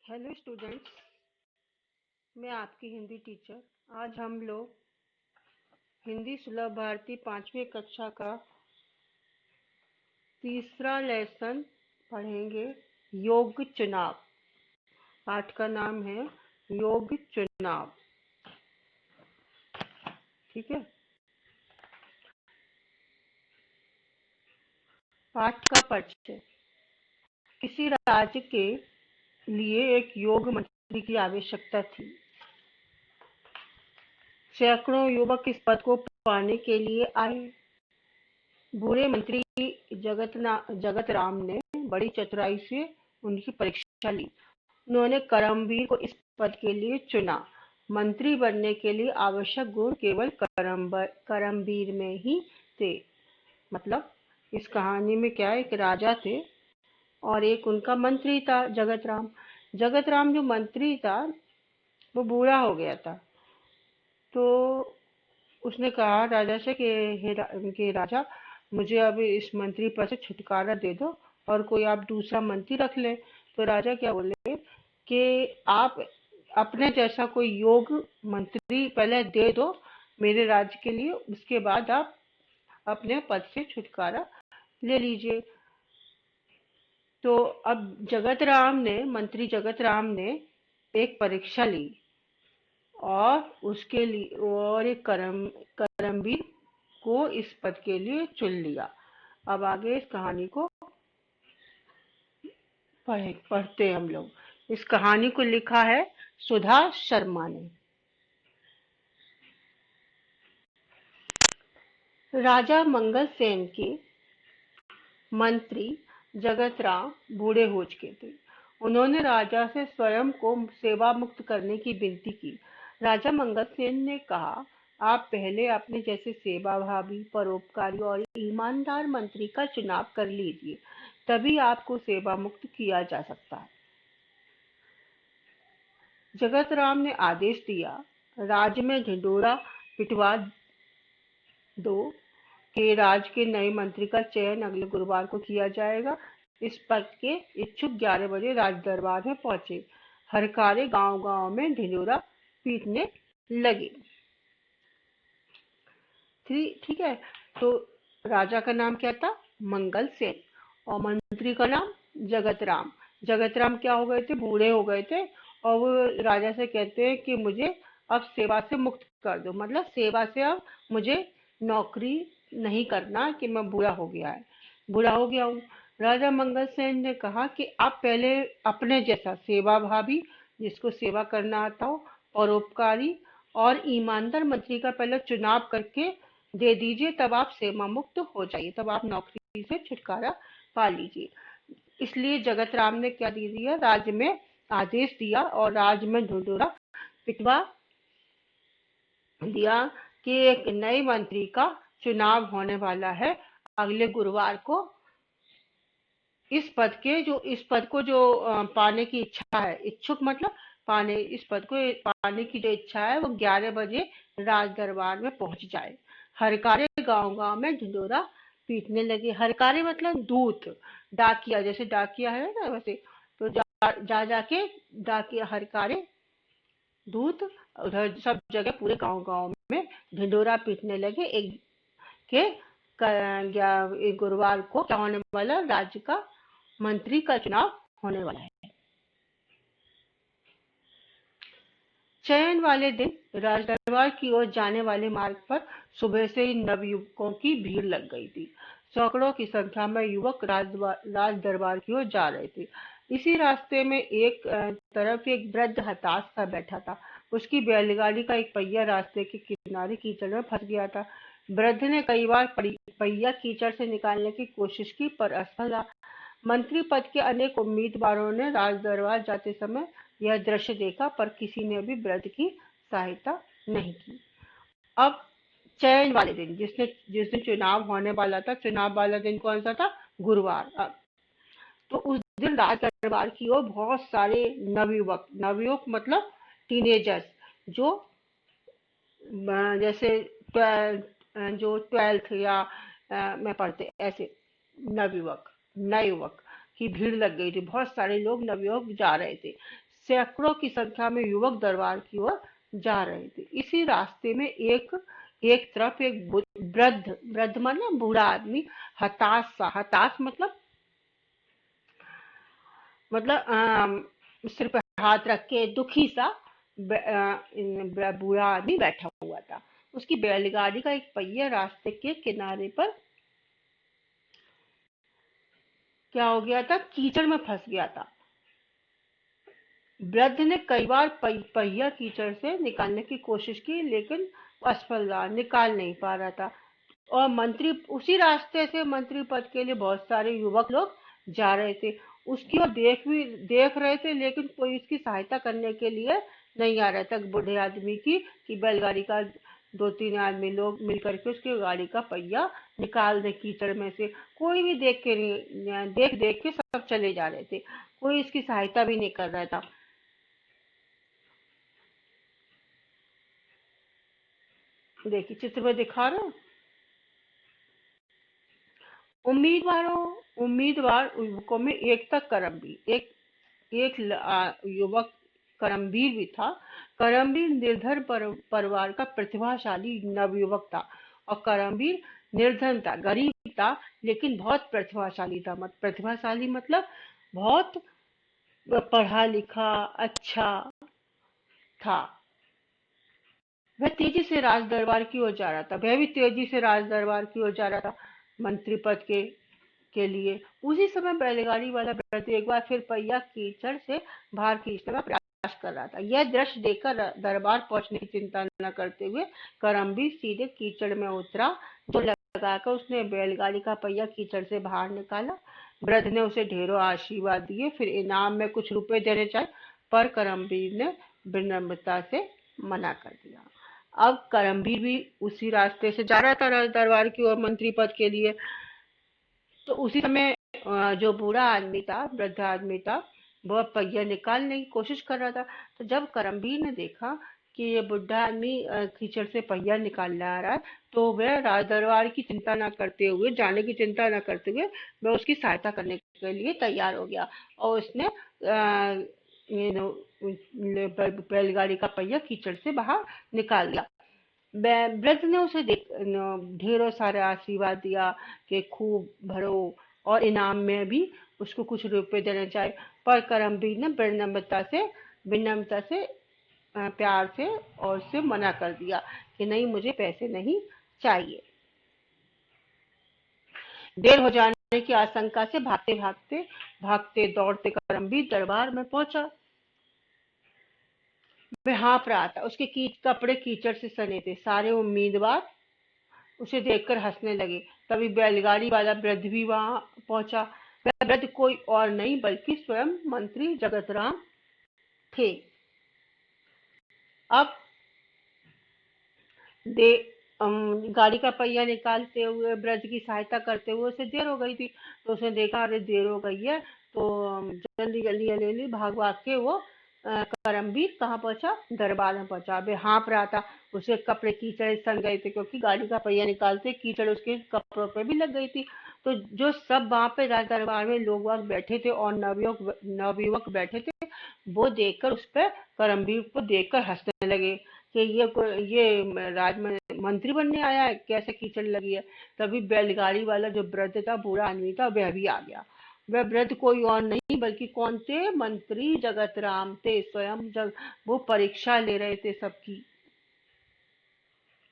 Hello students. मैं आपकी Hindi teacher. आज हम लोग हिंदी सुलभ भारती 5वीं कक्षा का तीसरा लेसन पढ़ेंगे। योग चुनाव। पाठ का नाम है योग चुनाव। ठीक है। पाठ का परिचय। किसी राज्य के लिए एक योग मंत्री की आवश्यकता थी। सैकड़ों युवक इस पद को पाने के लिए आए। बूढ़े मंत्री जगत राम ने बड़ी चतुराई से उनकी परीक्षा ली। उन्होंने करमवीर को इस पद के लिए चुना। मंत्री बनने के लिए आवश्यक गुण केवल करमवीर में ही थे। मतलब इस कहानी में क्या है, एक राजा थे और एक उनका मंत्री था जगत राम। जगत राम जो मंत्री था वो बूढ़ा हो गया था। तो उसने कहा राजा से कि कि राजा, मुझे अब इस मंत्री पद से छुटकारा दे दो और कोई आप दूसरा मंत्री रख ले। तो राजा क्या बोले कि आप अपने जैसा कोई योग मंत्री पहले दे दो मेरे राज्य के लिए, उसके बाद आप अपने पद से छुटकारा ले लीजिए। तो अब मंत्री जगत राम ने एक परीक्षा ली और उसके लिए और एक करमवीर को इस पद के लिए चुन लिया। अब आगे इस कहानी को पढ़ते हैं हम लोग। इस कहानी को लिखा है सुधा शर्मा ने। राजा मंगल सेन के मंत्री जगत राम बूढ़े हो चुके थे। उन्होंने राजा से स्वयं को सेवा मुक्त करने की विनती की। राजा मंगल सेन ने कहा, आप पहले अपने जैसे सेवाभावी, परोपकारी और ईमानदार मंत्री का चुनाव कर लीजिए, तभी आपको सेवा मुक्त किया जा सकता है। जगत राम ने आदेश दिया, राज्य में ढिंढोरा पिटवा दो कि राज्य के नए मंत्री का चयन अगले गुरुवार को किया जाएगा। इस पद के इच्छुक 11 बजे राज दरबार में पहुंचे। हरकारे गांव गांव में ढिंढोरा पीटने लगे। ठीक है। तो राजा का नाम क्या था? मंगल सेन। और मंत्री का नाम जगत राम। जगत राम क्या हो गए थे? बूढ़े हो गए थे। और वो राजा से कहते हैं कि मुझे अब सेवा से मुक्त कर दो, मतलब सेवा से अब मुझे नौकरी नहीं करना कि मैं बूढ़ा हो गया हूँ। राजा मंगल सेन ने कहा कि आप पहले अपने जैसा सेवाभावी, जिसको सेवा करना आता हो, परोपकारी और ईमानदार मंत्री का पहले चुनाव करके दे दीजिए, तब आप सेवा मुक्त हो जाइए, तब आप नौकरी से छुटकारा पा लीजिए। इसलिए जगत राम ने क्या दे दिया, राज्य में आदेश दिया और राज्य में ढिंढोरा पिटवा दिया कि एक नए मंत्री का चुनाव होने वाला है अगले गुरुवार को। इस पद को जो पाने की इच्छा है, इच्छुक मतलब इस पद को पाने की जो इच्छा है, वो 11 बजे राज दरबार में पहुंच जाए। हरकारे गांव गांव में ढिंडोरा पीटने लगे। हरकारे मतलब दूत, डाकिया, जैसे डाकिया है ना वैसे। तो जाके डाकिया हरकारे दूत उधर सब जगह पूरे गांव गांव में ढिंडोरा पीटने लगे एक के गुरुवार को क्या होने वाला, राज्य का मंत्री का चुनाव होने वाला है। चयन वाले दिन राजदरबार की ओर जाने वाले मार्ग पर सुबह से ही नवयुवकों की भीड़ लग गई थी। सैकड़ों की संख्या में युवक राज दरबार की ओर जा रहे थे। इसी रास्ते में एक तरफ एक वृद्ध हताश सा बैठा था। उसकी बैलगाड़ी का एक पहिया रास्ते के किनारे कीचड़ में फंस गया था। वृद्ध ने कई बार पहिया कीचड़ से निकालने की कोशिश की, पर असफल रहा। मंत्री पद के अनेक उम्मीदवारों ने राज दरबार जाते समय यह दृश्य देखा, पर किसी ने भी वृद्ध की सहायता नहीं की। अब चयन वाले दिन, जिस दिन चुनाव होने वाला था, चुनाव वाला दिन कौन सा था? गुरुवार। तो उस दिन राज दरबार की ओर बहुत सारे नवयुवक मतलब टीनेजर्स, जो जैसे जो 12th या में पढ़ते ऐसे नवयुवक नए युवक की भीड़ लग गई थी। बहुत सारे लोग नवयुवक जा रहे थे। सैकड़ों की संख्या में युवक दरबार की ओर जा रहे थे। इसी रास्ते में एक एक तरफ एक वृद्ध, वृद्ध माने बूढ़ा आदमी, हताश सा, हताश मतलब सिर पे हाथ रख के दुखी सा बूढ़ा आदमी बैठा हुआ था। उसकी बैलगाड़ी का एक पहिया रास्ते के किनारे पर क्या हो गया था, कीचड़ में फंस गया था। वृद्ध ने कई बार पहिया कीचड़ से निकालने की कोशिश की, लेकिन असफल रहा, निकाल नहीं पा रहा था। और मंत्री उसी रास्ते से मंत्री पद के लिए बहुत सारे युवक लोग जा रहे थे। उसकी ओर देख रहे थे, लेकिन कोई उसकी सहायता करने के लिए नहीं आ रहा था। बूढ़े आदमी की कि बैलगाड़ी का दो तीन आदमी लोग मिल करके उसकी गाड़ी का पहिया निकाल दे कीचड़ में से। कोई भी देख के नहीं, देख देख के सब चले जा रहे थे, कोई इसकी सहायता भी नहीं कर रहा था। देखिए चित्र में दिखा रहे हो। उम्मीदवारों उम्मीदवार युवकों में एकता करमबीर, युवक करमबीर भी था। करमबीर निर्धन परिवार का प्रतिभाशाली नवयुवक था। और करमबीर निर्धन था, गरीब था, लेकिन बहुत प्रतिभाशाली था। प्रतिभाशाली मतलब बहुत पढ़ा लिखा अच्छा था। वह तेजी से राज दरबार की ओर जा रहा था, वह भी तेजी से राज दरबार की ओर जा रहा था मंत्री पद के लिए। उसी समय बैलगाड़ी वाला वृद्ध एक बार फिर पहिया कीचड़ से बाहर खींचने का प्रयास कर रहा था। यह दृश्य देखकर दरबार पहुंचने की चिंता न करते हुए करमबीर सीधे कीचड़ में उतरा। जो लगाकर उसने बैलगाड़ी का पहिया कीचड़ से बाहर निकाला। वृद्ध ने उसे ढेरों आशीर्वाद दिए, फिर इनाम में कुछ रुपए देने चाहे, पर करमबीर ने विनम्रता से मना कर दिया। अब करमबीर भी उसी रास्ते से जा रहा था राज दरबार की ओर मंत्री पद के लिए। तो उसी समय जो बूढ़ा आदमी था, वृद्ध आदमी था, वह पहिया निकालने की कोशिश कर रहा था। तो जब करमबीर ने देखा कि ये बुढ़ा आदमी कीचड़ से पहिया निकाल आ रहा है, तो वह राज दरबार की चिंता न करते हुए, जाने की चिंता न करते हुए, वह उसकी सहायता करने के लिए तैयार हो गया। और उसने बैलगाड़ी का पहिया कीचड़ से बाहर निकाल दिया। वृद्ध ने उसे ढेरों सारे आशीर्वाद दिया कि खूब भरो, और इनाम में भी उसको कुछ रुपए देने चाहिए। पर करमबीर ने विनम्रता से प्यार से और उससे मना कर दिया कि नहीं, मुझे पैसे नहीं चाहिए। देर हो जाने की आशंका से भागते दौड़ते करमबीर दरबार में पहुंचा। वह हाँफ रहा था, उसके कपड़े कीचड़ से सने थे। सारे उम्मीदवार उसे देखकर हंसने लगे। तभी बैलगाड़ी वाला वृद्ध भी वहां पहुंचा। वह वृद्ध कोई और नहीं बल्कि स्वयं मंत्री जगतराम थे। अब दे गाड़ी का पहिया निकालते हुए, वृद्ध की सहायता करते हुए उसे देर हो गई थी। तो उसने देखा अरे देर हो गई है, तो जल्दी जल्दी जल्दी भाग भाग के वो करमबीर कहाँ पहुंचा, दरबार में पहुंचा। अबे हाँफ रहा था, उसके कपड़े कीचड़ सन गए थे, क्योंकि गाड़ी का पहिया निकालते कीचड़ उसके कपड़ों पे भी लग गई थी। तो जो सब वहां पे राज दरबार में लोग वहां बैठे थे और नवयुवक बैठे थे, वो देखकर उस पर करमबीर को देखकर हंसने लगे कि ये मंत्री बनने आया है, कैसे कीचड़ लगी है। तभी बैलगाड़ी वाला जो वृद्ध था, बूढ़ा आदमी था, वह भी आ गया। वह वृद्ध कोई और नहीं बल्कि कौन थे, मंत्री जगत राम थे स्वयं। जब वो परीक्षा ले रहे थे सबकी,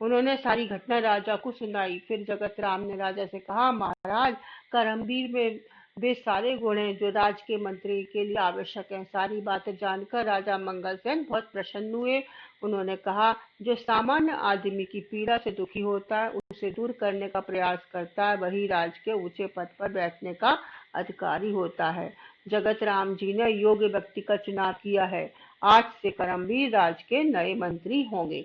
उन्होंने सारी घटना राजा को सुनाई। फिर जगत राम ने राजा से कहा, महाराज, करमबीर में वे सारे गुण हैं जो राज के मंत्री के लिए आवश्यक हैं। सारी बातें जानकर राजा मंगलसेन बहुत प्रसन्न हुए। उन्होंने कहा, जो सामान्य आदमी की पीड़ा से दुखी होता है, उसे दूर करने का प्रयास करता है, वही राज के ऊंचे पद पर बैठने का अधिकारी होता है। जगत राम जी ने योग्य व्यक्ति का चुनाव किया है। आज से करमबीर राज के नए मंत्री होंगे।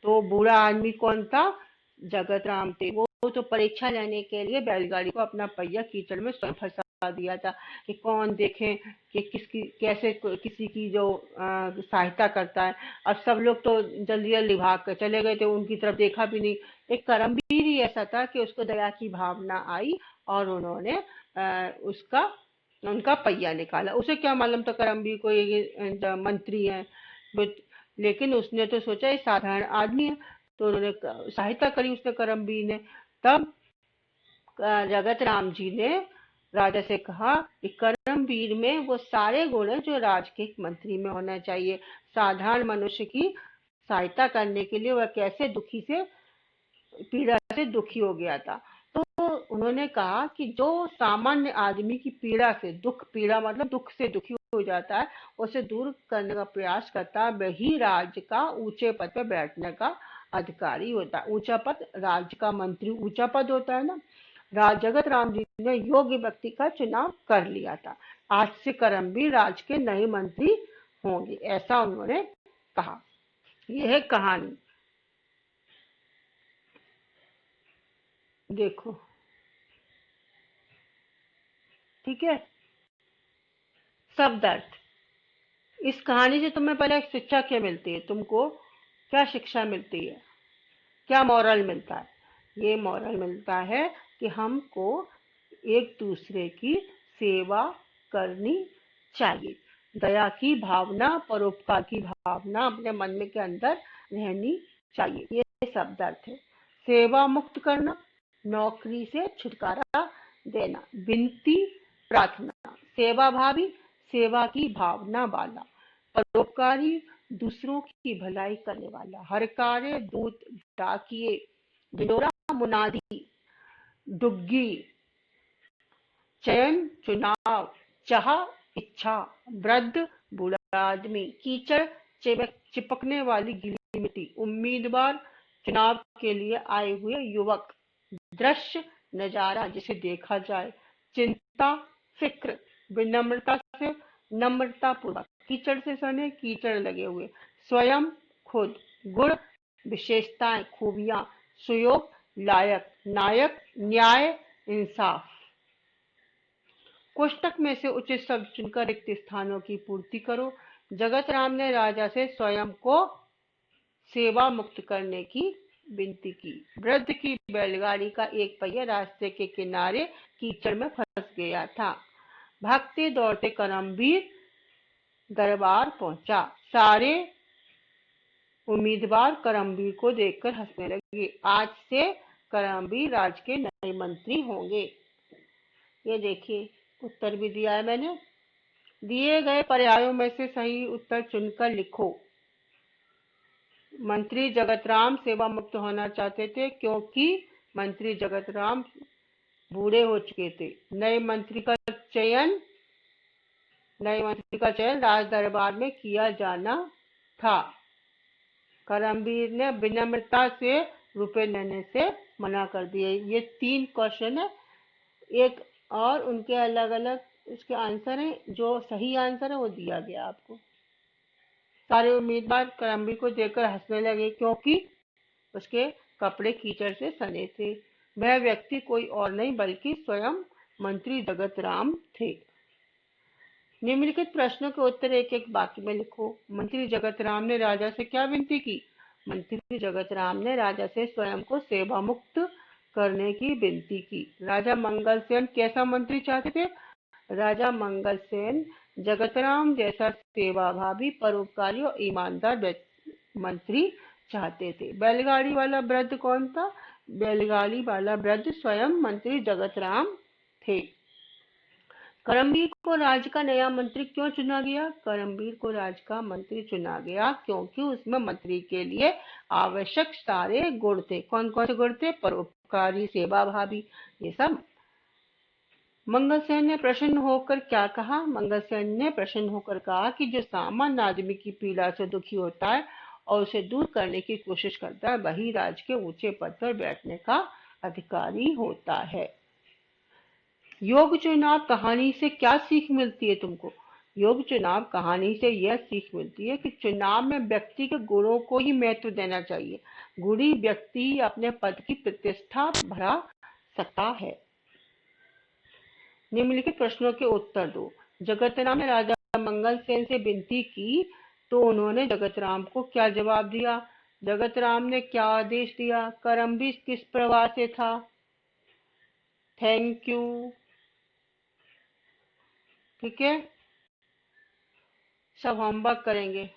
तो बूढ़ा आदमी कौन था, जगत राम थे। वो तो परीक्षा लेने के लिए बैलगाड़ी को अपना पहिया कीचड़ में स्वयं फंसा दिया था कि कौन देखे कि किसी की जो सहायता करता है। अब सब लोग तो जल्दी जल्दी भाग कर चले गए थे, उनकी तरफ देखा भी नहीं। एक करमबीर ही ऐसा था कि उसको दया की भावना आई और उन्होंने उसका उनका पहिया निकाला। उसे क्या मालूम था करमबीर को ये मंत्री है, लेकिन उसने तो सोचा ये साधारण आदमी है, तो उन्होंने सहायता करी उसने करमबीर ने। तब जगत राम जी ने राजा से कहा कि कर्मवीर में वो सारे गुण हैं जो राज के एक मंत्री में होना चाहिए। साधारण मनुष्य की सहायता करने के लिए वह कैसे दुखी से पीड़ा से दुखी हो गया था। तो उन्होंने कहा कि जो सामान्य आदमी की पीड़ा से पीड़ा मतलब दुख से दुखी हो जाता है, उसे दूर करने का प्रयास करता है, वही राज्य का ऊंचे पद पर बैठने का अधिकारी होता है। ऊंचा पद, राज्य का मंत्री ऊंचा पद होता है ना। जगत राम जी ने योग्य व्यक्ति का चुनाव कर लिया था। आज से करमबीर राज के नए मंत्री होंगे, ऐसा उन्होंने कहा। यह है कहानी। देखो, ठीक है। शब्द अर्थ। इस कहानी से तुम्हें पहले एक शिक्षा क्या मिलती है? तुमको क्या शिक्षा मिलती है? क्या मॉरल मिलता है? ये मॉरल मिलता है कि हमको एक दूसरे की सेवा करनी चाहिए। दया की भावना, परोपकार की भावना अपने मन में के अंदर रहनी चाहिए। ये शब्द अर्थ है। सेवा मुक्त करना, नौकरी से छुटकारा देना, विनती, प्रार्थना, सेवा भावी, सेवा की भावना वाला, परोपकारी, दूसरों की भलाई करने वाला, हर कार्य दूत, डाकिए, ढिंढोरा, मुनादी, डुग्गी, चयन, चुनाव, चाह, इच्छा, वृद्ध, बूढ़ा आदमी, कीचड़, चिपकने वाली गीली मिट्टी, उम्मीदवार, चुनाव के लिए आए हुए युवक, दृश्य, नजारा जिसे देखा जाए, चिंता, फिक्र, विनम्रता से, नम्रता पूर्वक, कीचड़ से सने, कीचड़ लगे हुए, स्वयं, खुद, गुण, विशेषताएं, खूबियां, सुयोग, लायक, नायक, न्याय, इंसाफ। कोष्टक में से उचित शब्द चुनकर रिक्त स्थानों की पूर्ति करो। जगत राम ने राजा से स्वयं को सेवा मुक्त करने की विनती की। वृद्ध की बैलगाड़ी का एक पहिया रास्ते के किनारे कीचड़ में फंस गया था। भागते दौड़ते करमबीर दरबार पहुंचा। सारे उम्मीदवार करमबीर को देखकर हंसने लगे। आज से करमबीर राज के नए मंत्री होंगे। ये देखिए, उत्तर भी दिया है मैंने। दिए गए पर्यायों में से सही उत्तर चुनकर लिखो। मंत्री जगतराम सेवा मुक्त होना चाहते थे क्योंकि मंत्री जगतराम बूढ़े हो चुके थे। चयन नए मंत्री का चयन राज दरबार में किया जाना था। करमबीर ने विनम्रता से रुपए लेने से मना कर दिए। ये 3 क्वेश्चन है, एक और उनके अलग अलग उसके आंसर हैं। जो सही आंसर है वो दिया गया आपको। सारे उम्मीदवार करमबीर को देखकर हंसने लगे क्योंकि उसके कपड़े कीचड़ से सने थे। वह व्यक्ति कोई और नहीं बल्कि स्वयं मंत्री जगत राम थे। निम्नलिखित प्रश्नों के उत्तर एक एक वाक्य में लिखो। मंत्री जगत राम ने राजा से क्या विनती की? मंत्री जगत राम ने राजा से स्वयं को सेवा मुक्त करने की विनती की। राजा मंगल सेन कैसा मंत्री चाहते थे? राजा मंगल सेन जगतराम जैसा सेवाभावी, परोपकारी और ईमानदार मंत्री चाहते थे। बैलगाड़ी वाला वृद्ध कौन था? बैलगाड़ी वाला वृद्ध स्वयं मंत्री जगतराम थे। करमबीर को राज्य का नया मंत्री क्यों चुना गया? करमबीर को राज्य का मंत्री चुना गया क्योंकि उसमें मंत्री के लिए आवश्यक सारे गुण थे। कौन कौन से गुण थे? परोपकारी, सेवाभावी, ये सब। मंगलसेन ने प्रसन्न होकर क्या कहा? मंगलसेन ने प्रसन्न होकर कहा कि जो सामान्य आदमी की पीड़ा से दुखी होता है और उसे दूर करने की कोशिश करता है, वही राज्य के ऊंचे पद पर बैठने का अधिकारी होता है। योग चुनाव कहानी से क्या सीख मिलती है तुमको? योग चुनाव कहानी से यह सीख मिलती है कि चुनाव में व्यक्ति के गुणों को ही महत्व देना चाहिए। गुणी व्यक्ति अपने पद की प्रतिष्ठा बढ़ा सकता है। निम्नलिखित प्रश्नों के उत्तर दो। जगतराम ने राजा मंगलसेन से विनती की तो उन्होंने जगतराम को क्या जवाब दिया? जगतराम ने क्या आदेश दिया? करमबीर किस प्रवाह से था? Thank you. ठीक है, सब होमवर्क करेंगे।